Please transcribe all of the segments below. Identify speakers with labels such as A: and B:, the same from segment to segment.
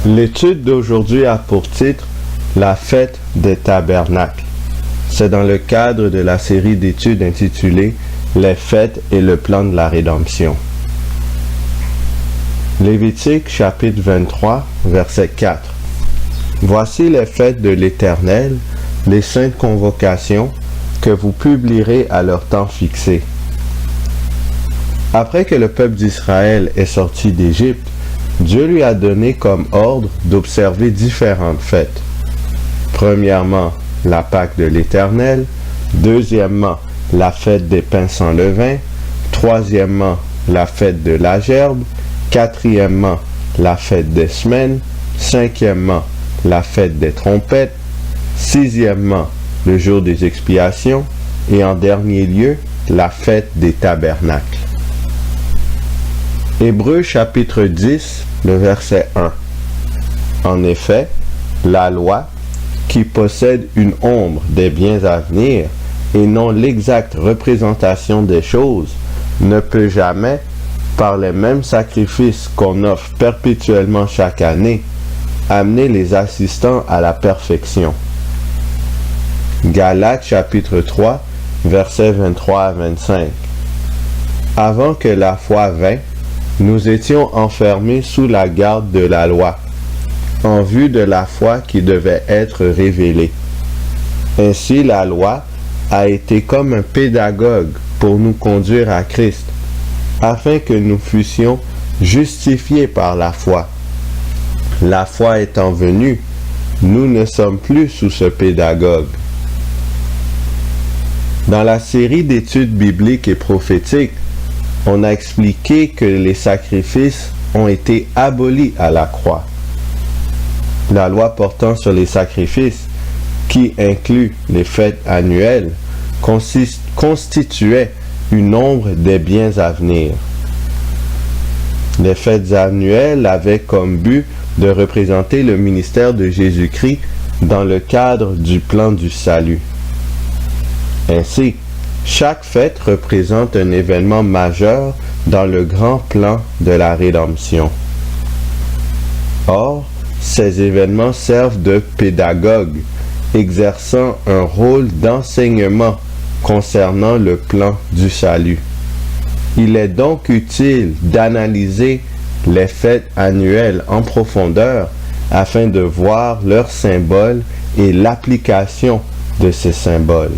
A: L'étude d'aujourd'hui a pour titre « La fête des tabernacles ». C'est dans le cadre de la série d'études intitulée « Les fêtes et le plan de la rédemption ». Lévitique chapitre 23, verset 4. Voici les fêtes de l'Éternel, les saintes convocations, que vous publierez à leur temps fixé. Après que le peuple d'Israël est sorti d'Égypte, Dieu lui a donné comme ordre d'observer différentes fêtes. Premièrement, la Pâque de l'Éternel. Deuxièmement, la fête des pains sans levain. Troisièmement, la fête de la gerbe. Quatrièmement, la fête des semaines. Cinquièmement, la fête des trompettes. Sixièmement, le jour des expiations. Et en dernier lieu, la fête des tabernacles. Hébreux chapitre 10, le verset 1. En effet, la loi, qui possède une ombre des biens à venir et non l'exacte représentation des choses, ne peut jamais, par les mêmes sacrifices qu'on offre perpétuellement chaque année, amener les assistants à la perfection. Galates chapitre 3, versets 23 à 25. Avant que la foi vînt, nous étions enfermés sous la garde de la loi, en vue de la foi qui devait être révélée. Ainsi, la loi a été comme un pédagogue pour nous conduire à Christ, afin que nous fussions justifiés par la foi. La foi étant venue, nous ne sommes plus sous ce pédagogue. Dans la série d'études bibliques et prophétiques, on a expliqué que les sacrifices ont été abolis à la croix. La loi portant sur les sacrifices, qui inclut les fêtes annuelles, constituait une ombre des biens à venir. Les fêtes annuelles avaient comme but de représenter le ministère de Jésus-Christ dans le cadre du plan du salut. Ainsi, chaque fête représente un événement majeur dans le grand plan de la rédemption. Or, ces événements servent de pédagogues, exerçant un rôle d'enseignement concernant le plan du salut. Il est donc utile d'analyser les fêtes annuelles en profondeur afin de voir leurs symboles et l'application de ces symboles.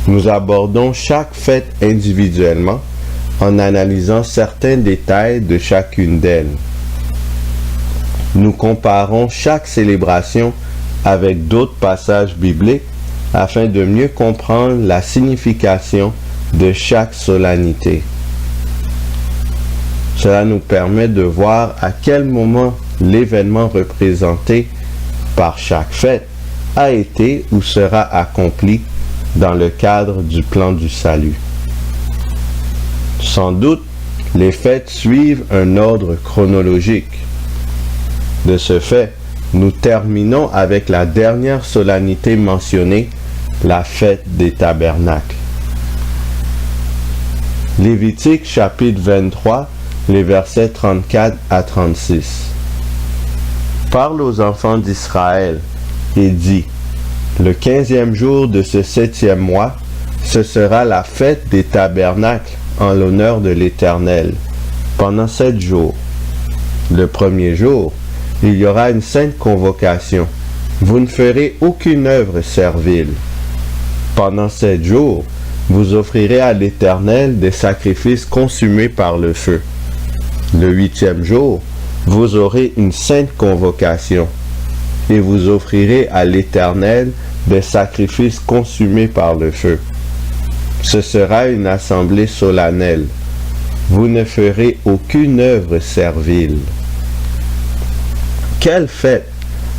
A: Nous abordons chaque fête individuellement en analysant certains détails de chacune d'elles. Nous comparons chaque célébration avec d'autres passages bibliques afin de mieux comprendre la signification de chaque solennité. Cela nous permet de voir à quel moment l'événement représenté par chaque fête a été ou sera accompli dans le cadre du plan du salut. Sans doute, les fêtes suivent un ordre chronologique. De ce fait, nous terminons avec la dernière solennité mentionnée, la fête des tabernacles. Lévitique chapitre 23, les versets 34 à 36. Parle aux enfants d'Israël et dis: le 15e jour de ce 7e mois, ce sera la fête des tabernacles en l'honneur de l'Éternel, pendant 7 jours. Le premier jour, il y aura une sainte convocation. Vous ne ferez aucune œuvre servile. Pendant 7 jours, vous offrirez à l'Éternel des sacrifices consumés par le feu. Le 8e jour, vous aurez une sainte convocation, et vous offrirez à l'Éternel des sacrifices consumés par le feu. Ce sera une assemblée solennelle. Vous ne ferez aucune œuvre servile. Quelle fête,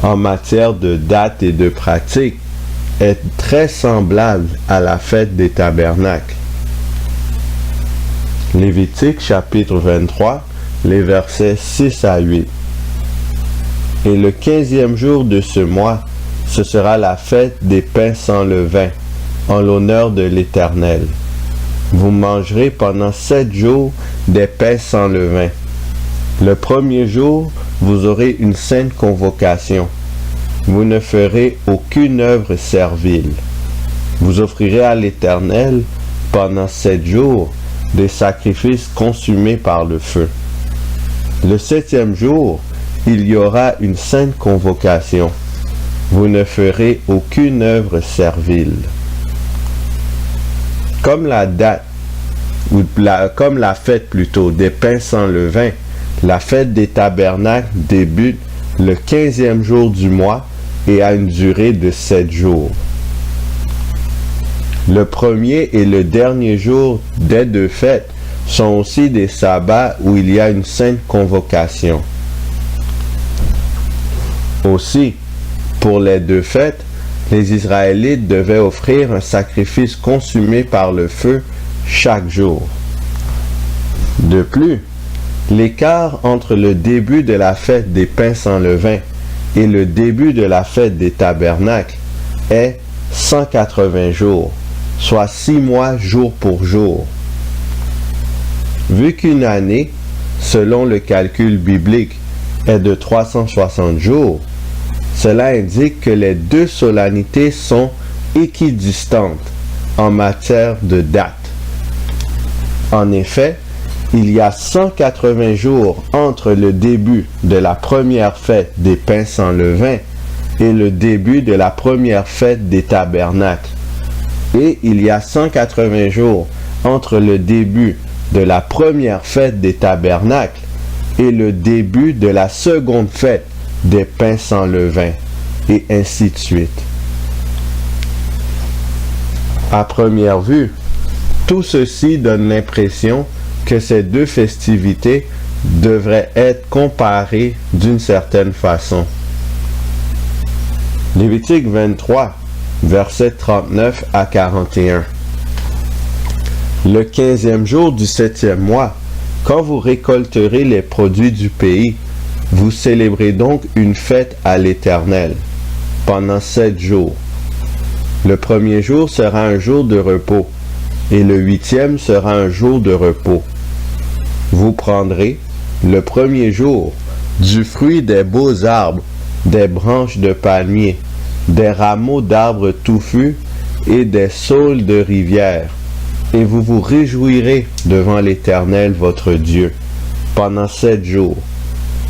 A: en matière de date et de pratique, est très semblable à la fête des tabernacles? Lévitique chapitre 23, les versets 6 à 8. Et le 15e jour de ce mois, ce sera la fête des pains sans levain, en l'honneur de l'Éternel. Vous mangerez pendant 7 jours des pains sans levain. Le premier jour, vous aurez une sainte convocation. Vous ne ferez aucune œuvre servile. Vous offrirez à l'Éternel, pendant 7 jours, des sacrifices consumés par le feu. Le 7e jour, il y aura une sainte convocation. Vous ne ferez aucune œuvre servile. Comme la fête des pains sans levain, la fête des tabernacles débute le 15e jour du mois et a une durée de 7 jours. Le premier et le dernier jour des 2 fêtes sont aussi des sabbats où il y a une sainte convocation. Aussi, pour les 2 fêtes, les Israélites devaient offrir un sacrifice consumé par le feu chaque jour. De plus, l'écart entre le début de la fête des pains sans levain et le début de la fête des tabernacles est 180 jours, soit 6 mois jour pour jour. Vu qu'une année, selon le calcul biblique, est de 360 jours, cela indique que les 2 solennités sont équidistantes en matière de date. En effet, il y a 180 jours entre le début de la première fête des pains sans levain et le début de la première fête des tabernacles. Et il y a 180 jours entre le début de la première fête des tabernacles et le début de la seconde fête des pains sans levain, et ainsi de suite. À première vue, tout ceci donne l'impression que ces 2 festivités devraient être comparées d'une certaine façon. Lévitique 23, versets 39 à 41. Le 15e jour du 7e mois, quand vous récolterez les produits du pays, vous célébrez donc une fête à l'Éternel pendant 7 jours. Le premier jour sera un jour de repos, et le 8e sera un jour de repos. Vous prendrez, le premier jour, du fruit des beaux arbres, des branches de palmier, des rameaux d'arbres touffus et des saules de rivière, et vous vous réjouirez devant l'Éternel votre Dieu pendant 7 jours.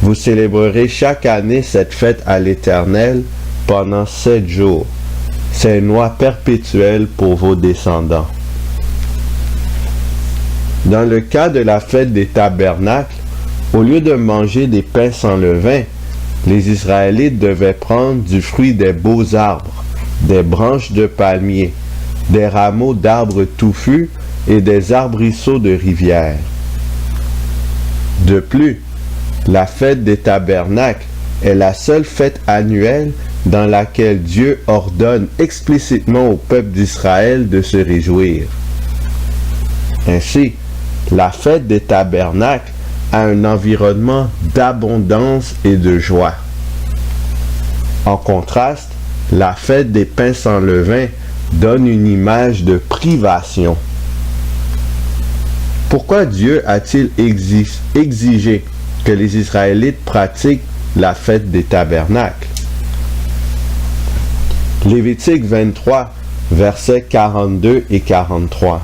A: Vous célébrerez chaque année cette fête à l'Éternel pendant 7 jours. C'est une loi perpétuelle pour vos descendants. Dans le cas de la fête des tabernacles, au lieu de manger des pains sans levain, les Israélites devaient prendre du fruit des beaux arbres, des branches de palmier, des rameaux d'arbres touffus et des arbrisseaux de rivière. De plus, la fête des tabernacles est la seule fête annuelle dans laquelle Dieu ordonne explicitement au peuple d'Israël de se réjouir. Ainsi, la fête des tabernacles a un environnement d'abondance et de joie. En contraste, la fête des pains sans levain donne une image de privation. Pourquoi Dieu a-t-il exigé que les Israélites pratiquent la fête des tabernacles? Lévitique 23, versets 42 et 43.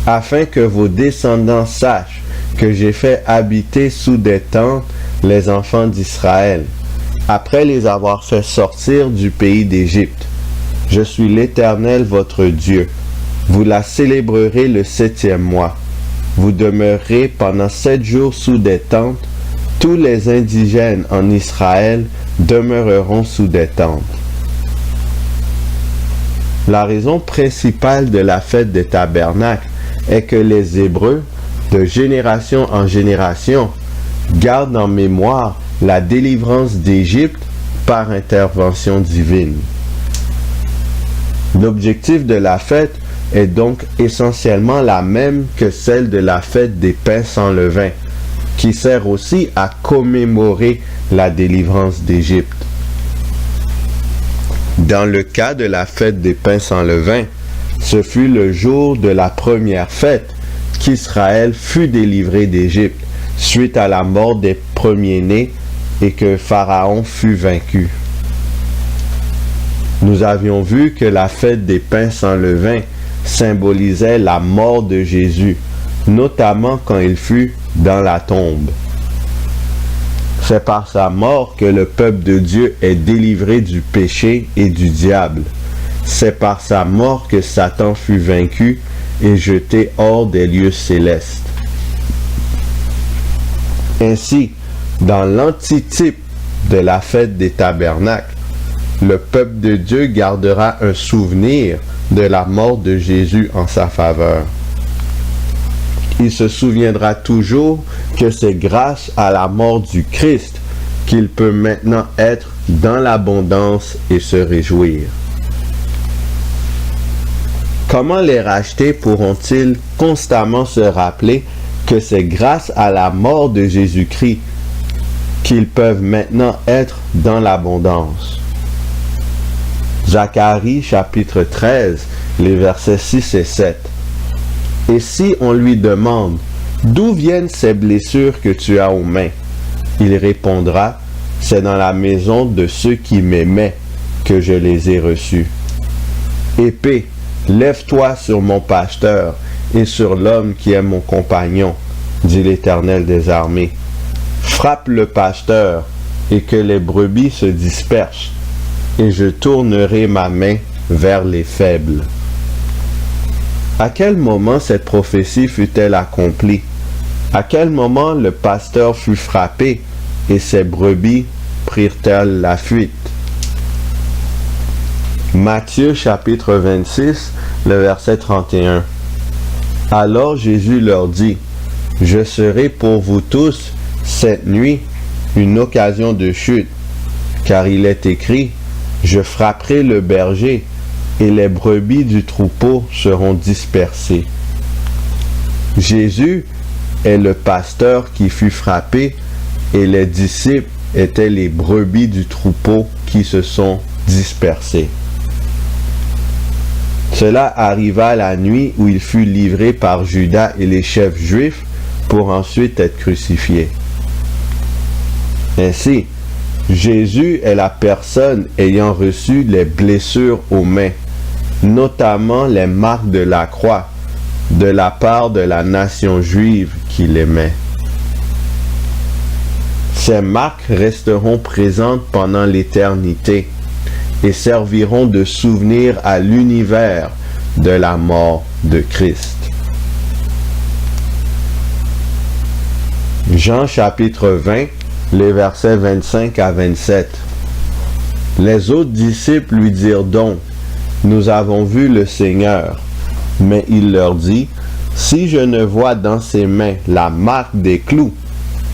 A: Afin que vos descendants sachent que j'ai fait habiter sous des tentes les enfants d'Israël, après les avoir fait sortir du pays d'Égypte. Je suis l'Éternel votre Dieu. Vous la célébrerez le 7e mois. Vous demeurerez pendant 7 jours sous des tentes. Tous les indigènes en Israël demeureront sous des tentes. La raison principale de la fête des tabernacles est que les Hébreux, de génération en génération, gardent en mémoire la délivrance d'Égypte par intervention divine. L'objectif de la fête est donc essentiellement la même que celle de la fête des pains sans levain, qui sert aussi à commémorer la délivrance d'Égypte. Dans le cas de la fête des pains sans levain, ce fut le jour de la première fête qu'Israël fut délivré d'Égypte, suite à la mort des premiers-nés et que Pharaon fut vaincu. Nous avions vu que la fête des pains sans levain symbolisait la mort de Jésus, notamment quand il fut dans la tombe. C'est par sa mort que le peuple de Dieu est délivré du péché et du diable. C'est par sa mort que Satan fut vaincu et jeté hors des lieux célestes. Ainsi, dans l'antitype de la fête des tabernacles, le peuple de Dieu gardera un souvenir de la mort de Jésus en sa faveur. Il se souviendra toujours que c'est grâce à la mort du Christ qu'il peut maintenant être dans l'abondance et se réjouir. Comment les rachetés pourront-ils constamment se rappeler que c'est grâce à la mort de Jésus-Christ qu'ils peuvent maintenant être dans l'abondance? Zacharie chapitre 13, les versets 6 et 7. Et si on lui demande « D'où viennent ces blessures que tu as aux mains ?» il répondra « C'est dans la maison de ceux qui m'aimaient que je les ai reçus. » Épée, lève-toi sur mon pasteur et sur l'homme qui est mon compagnon, dit l'Éternel des armées. Frappe le pasteur et que les brebis se dispersent, et je tournerai ma main vers les faibles. À quel moment cette prophétie fut-elle accomplie? À quel moment le pasteur fut frappé et ses brebis prirent-elles la fuite? Matthieu chapitre 26, le verset 31. Alors Jésus leur dit, « Je serai pour vous tous cette nuit une occasion de chute, car il est écrit, je frapperai le berger, et les brebis du troupeau seront dispersées. » Jésus est le pasteur qui fut frappé, et les disciples étaient les brebis du troupeau qui se sont dispersées. Cela arriva la nuit où il fut livré par Judas et les chefs juifs pour ensuite être crucifié. Ainsi, Jésus est la personne ayant reçu les blessures aux mains, notamment les marques de la croix, de la part de la nation juive qui l'aimait. Ces marques resteront présentes pendant l'éternité et serviront de souvenir à l'univers de la mort de Christ. Jean chapitre 20, les versets 25 à 27. Les autres disciples lui dirent donc, « Nous avons vu le Seigneur. » Mais il leur dit, « Si je ne vois dans ses mains la marque des clous,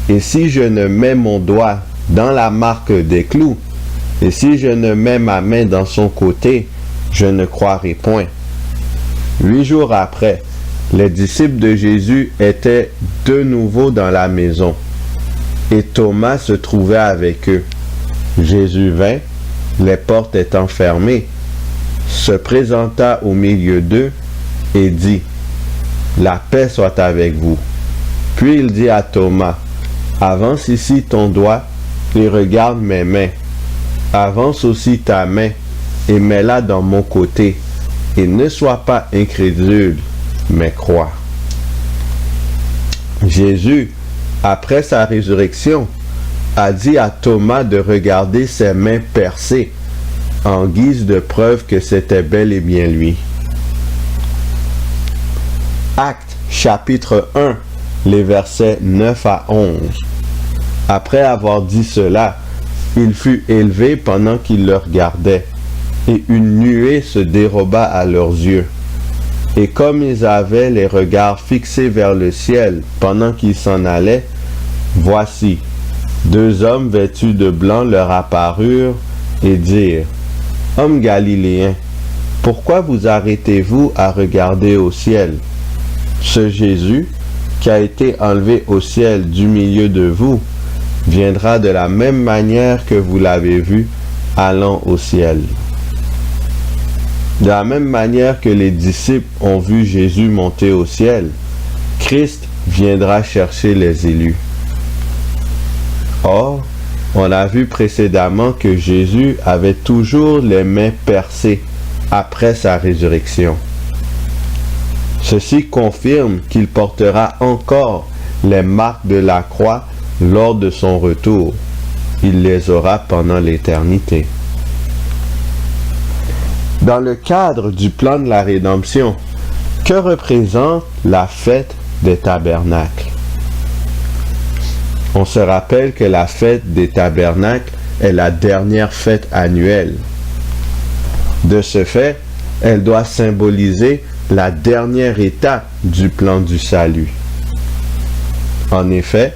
A: et si je ne mets mon doigt dans la marque des clous, et si je ne mets ma main dans son côté, je ne croirai point. » 8 jours après, les disciples de Jésus étaient de nouveau dans la maison, et Thomas se trouvait avec eux. Jésus vint, les portes étant fermées, se présenta au milieu d'eux et dit, « La paix soit avec vous. » Puis il dit à Thomas, « Avance ici ton doigt et regarde mes mains. Avance aussi ta main et mets-la dans mon côté, et ne sois pas incrédule, mais crois. » Jésus, après sa résurrection, a dit à Thomas de regarder ses mains percées, en guise de preuve que c'était bel et bien lui. Actes chapitre 1, les versets 9 à 11. Après avoir dit cela, il fut élevé pendant qu'ils le regardaient, et une nuée se déroba à leurs yeux. Et comme ils avaient les regards fixés vers le ciel pendant qu'ils s'en allaient, voici, 2 hommes vêtus de blanc leur apparurent et dirent, « Hommes galiléens, pourquoi vous arrêtez-vous à regarder au ciel? Ce Jésus, qui a été enlevé au ciel du milieu de vous, viendra de la même manière que vous l'avez vu allant au ciel. » De la même manière que les disciples ont vu Jésus monter au ciel, Christ viendra chercher les élus. Or, on a vu précédemment que Jésus avait toujours les mains percées après sa résurrection. Ceci confirme qu'il portera encore les marques de la croix lors de son retour. Il les aura pendant l'éternité. Dans le cadre du plan de la rédemption, que représente la fête des tabernacles? On se rappelle que la fête des tabernacles est la dernière fête annuelle. De ce fait, elle doit symboliser la dernière étape du plan du salut. En effet,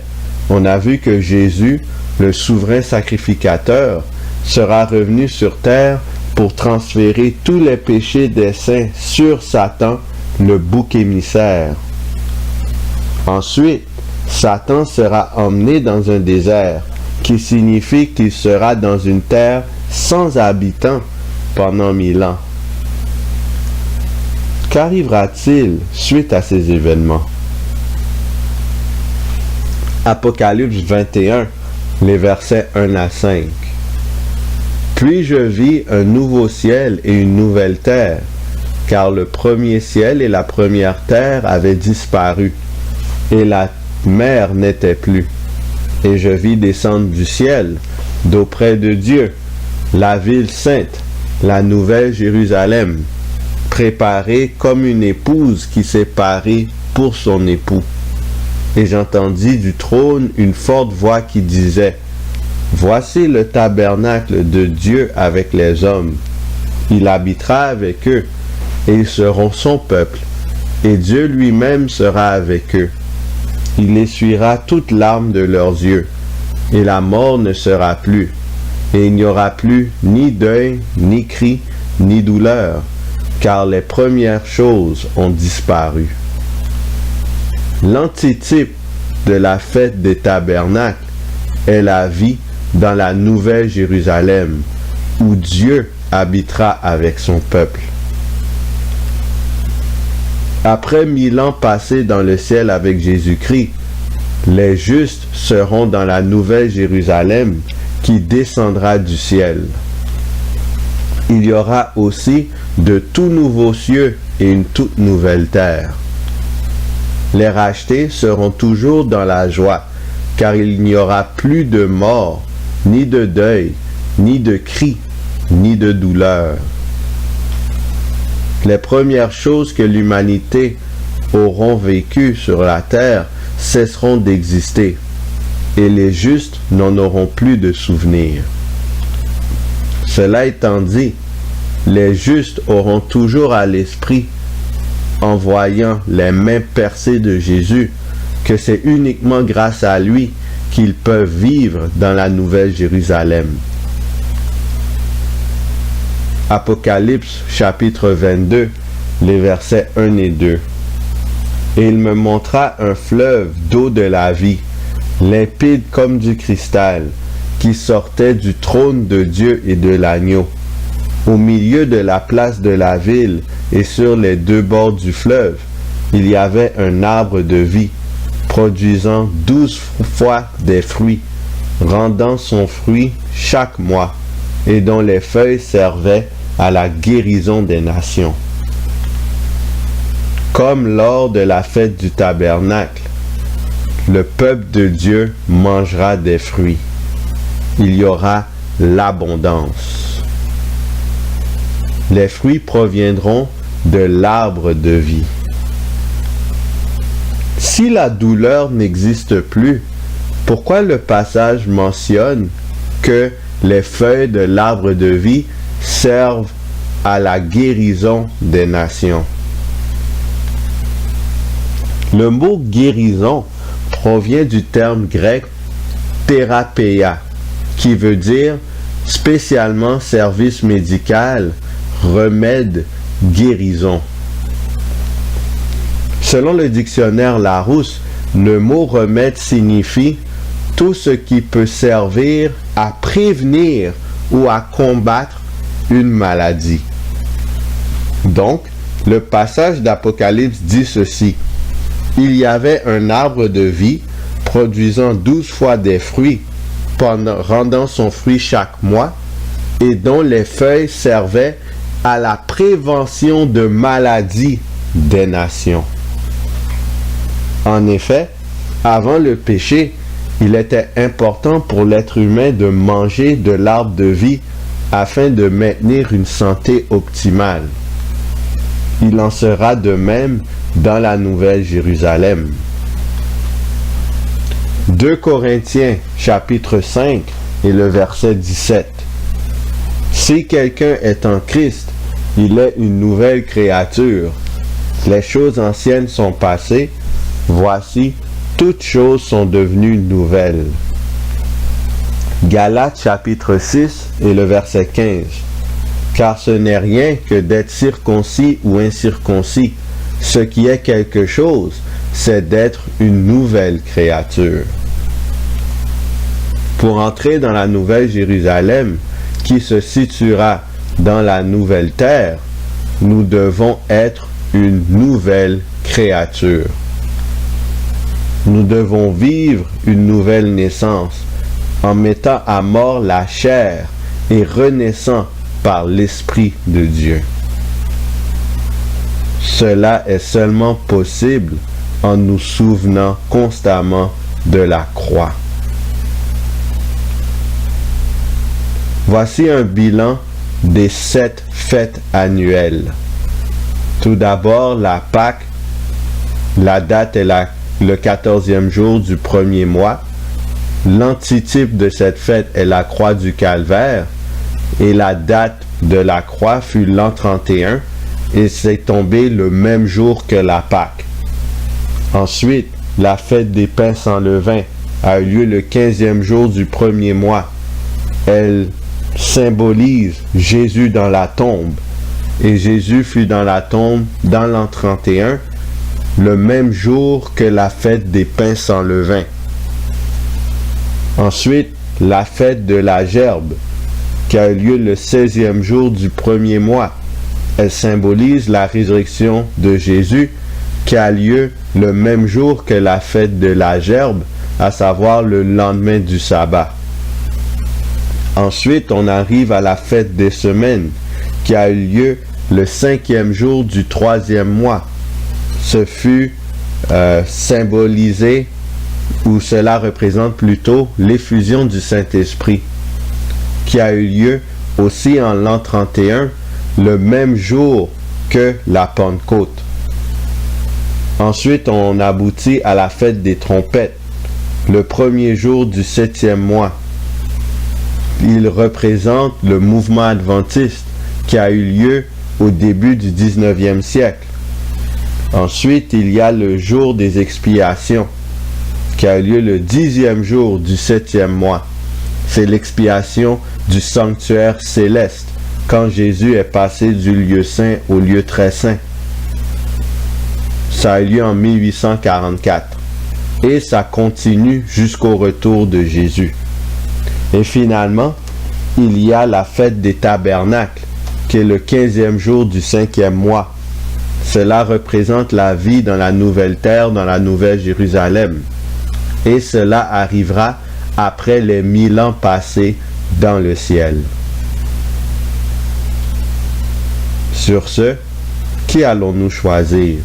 A: on a vu que Jésus, le souverain sacrificateur, sera revenu sur terre pour transférer tous les péchés des saints sur Satan, le bouc émissaire. Ensuite, Satan sera emmené dans un désert, qui signifie qu'il sera dans une terre sans habitants pendant 1000 ans. Qu'arrivera-t-il suite à ces événements? Apocalypse 21, les versets 1 à 5. Puis je vis un nouveau ciel et une nouvelle terre, car le premier ciel et la première terre avaient disparu, et la mer n'était plus. Et je vis descendre du ciel, d'auprès de Dieu, la ville sainte, la nouvelle Jérusalem, préparée comme une épouse qui s'est parée pour son époux. Et j'entendis du trône une forte voix qui disait: Voici le tabernacle de Dieu avec les hommes. Il habitera avec eux, et ils seront son peuple, et Dieu lui-même sera avec eux. Il essuiera toute larme de leurs yeux, et la mort ne sera plus, et il n'y aura plus ni deuil, ni cri, ni douleur, car les premières choses ont disparu. L'antitype de la fête des tabernacles est la vie dans la nouvelle Jérusalem, où Dieu habitera avec son peuple. Après 1000 ans passés dans le ciel avec Jésus-Christ, les justes seront dans la nouvelle Jérusalem qui descendra du ciel. Il y aura aussi de tout nouveaux cieux et une toute nouvelle terre. Les rachetés seront toujours dans la joie, car il n'y aura plus de mort, ni de deuil, ni de cris, ni de douleur. Les premières choses que l'humanité auront vécues sur la terre cesseront d'exister, et les justes n'en auront plus de souvenir. Cela étant dit, les justes auront toujours à l'esprit, en voyant les mains percées de Jésus, que c'est uniquement grâce à lui qu'ils peuvent vivre dans la nouvelle Jérusalem. Apocalypse chapitre 22, les versets 1 et 2. Et il me montra un fleuve d'eau de la vie, limpide comme du cristal, qui sortait du trône de Dieu et de l'agneau. Au milieu de la place de la ville et sur les deux bords du fleuve, il y avait un arbre de vie, produisant 12 fois des fruits, rendant son fruit chaque mois, et dont les feuilles servaient à la guérison des nations. Comme lors de la fête du tabernacle, le peuple de Dieu mangera des fruits. Il y aura l'abondance. Les fruits proviendront de l'arbre de vie. Si la douleur n'existe plus, pourquoi le passage mentionne que les feuilles de l'arbre de vie servent à la guérison des nations? Le mot guérison provient du terme grec thérapeia, qui veut dire spécialement service médical, remède, guérison. Selon le dictionnaire Larousse, le mot remède signifie tout ce qui peut servir à prévenir ou à combattre une maladie. Donc, le passage d'Apocalypse dit ceci: il y avait un arbre de vie produisant 12 fois des fruits, rendant son fruit chaque mois, et dont les feuilles servaient à la prévention de maladies des nations. En effet, avant le péché, il était important pour l'être humain de manger de l'arbre de vie afin de maintenir une santé optimale. Il en sera de même dans la Nouvelle Jérusalem. 2 Corinthiens chapitre 5 et le verset 17. Si quelqu'un est en Christ, il est une nouvelle créature. Les choses anciennes sont passées, voici, toutes choses sont devenues nouvelles. Galates chapitre 6 et le verset 15. Car ce n'est rien que d'être circoncis ou incirconcis. Ce qui est quelque chose, c'est d'être une nouvelle créature. Pour entrer dans la Nouvelle Jérusalem, qui se situera dans la nouvelle terre, nous devons être une nouvelle créature. Nous devons vivre une nouvelle naissance en mettant à mort la chair et renaissant par l'Esprit de Dieu. Cela est seulement possible en nous souvenant constamment de la croix. Voici un bilan des 7 fêtes annuelles. Tout d'abord, la Pâque. La date est le 14e jour du premier mois. L'antitype de cette fête est la croix du Calvaire. Et la date de la croix fut l'an 31. Et c'est tombé le même jour que la Pâque. Ensuite, la fête des pains sans levain a eu lieu le 15e jour du premier mois. Elle symbolise Jésus dans la tombe. Et Jésus fut dans la tombe dans l'an 31, le même jour que la fête des pains sans levain. Ensuite, la fête de la gerbe, qui a eu lieu le 16e jour du premier mois. Elle symbolise la résurrection de Jésus, qui a lieu le même jour que la fête de la gerbe, à savoir le lendemain du sabbat. Ensuite, on arrive à la fête des semaines, qui a eu lieu le 5e jour du 3e mois. Ce fut symbolisé, ou cela représente plutôt l'effusion du Saint-Esprit, qui a eu lieu aussi en l'an 31, le même jour que la Pentecôte. Ensuite, on aboutit à la fête des trompettes, le premier jour du 7e mois. Il représente le mouvement adventiste qui a eu lieu au début du 19e siècle. Ensuite, il y a le jour des expiations qui a eu lieu le 10e jour du 7e mois. C'est l'expiation du sanctuaire céleste quand Jésus est passé du lieu saint au lieu très saint. Ça a eu lieu en 1844 et ça continue jusqu'au retour de Jésus. Et finalement, il y a la fête des tabernacles, qui est le 15e jour du 5e mois. Cela représente la vie dans la nouvelle terre, dans la nouvelle Jérusalem. Et cela arrivera après les 1000 ans passés dans le ciel. Sur ce, qui allons-nous choisir?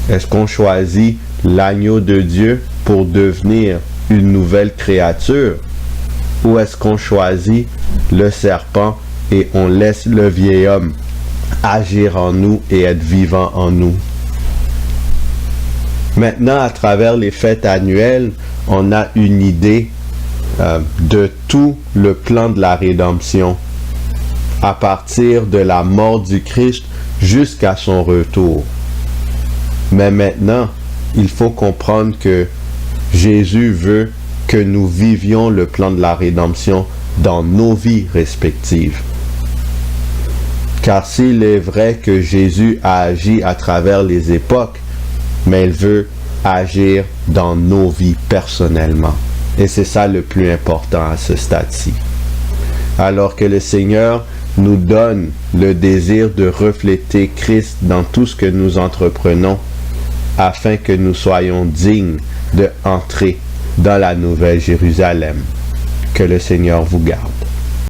A: Est-ce qu'on choisit l'agneau de Dieu pour devenir une nouvelle créature, ou est-ce qu'on choisit le serpent et on laisse le vieil homme agir en nous et être vivant en nous? Maintenant, à travers les fêtes annuelles, on a une idée de tout le plan de la rédemption, à partir de la mort du Christ jusqu'à son retour. Mais maintenant, il faut comprendre que Jésus veut que nous vivions le plan de la rédemption dans nos vies respectives. Car s'il est vrai que Jésus a agi à travers les époques, mais il veut agir dans nos vies personnellement. Et c'est ça le plus important à ce stade-ci. Alors que le Seigneur nous donne le désir de refléter Christ dans tout ce que nous entreprenons, afin que nous soyons dignes de entrer dans la Nouvelle Jérusalem. Que le Seigneur vous garde.